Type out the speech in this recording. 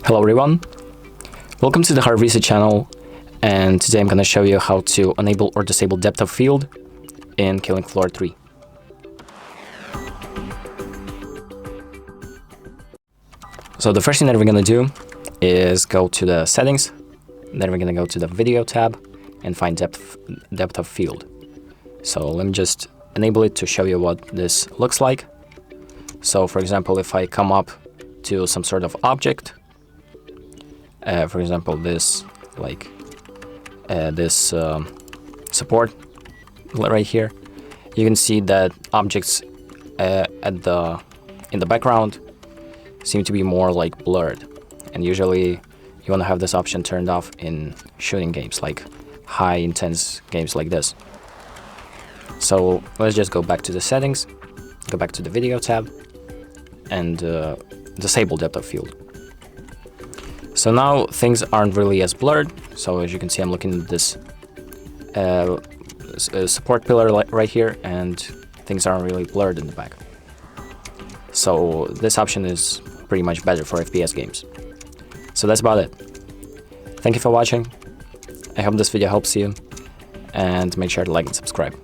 Hello everyone, welcome to the HardVisa channel, and today I'm going to show you how to enable or disable depth of field in Killing Floor 3. So the first thing that we're going to do is go to the settings, then we're going to go to the video tab and find depth of field. So let me just enable it to show you what this looks like. So for example, if I come up to some sort of object, for example, this support right here, you can see that objects in the background seem to be more like blurred, and usually you want to have this option turned off in shooting games, like high intense games like this. So let's just go back to the settings, go back to the video tab, and disable depth of field. So now things aren't really as blurred. So as you can see, I'm looking at this support pillar right here, and things aren't really blurred in the back. So this option is pretty much better for FPS games. So that's about it. Thank you for watching. I hope this video helps you, and make sure to like and subscribe.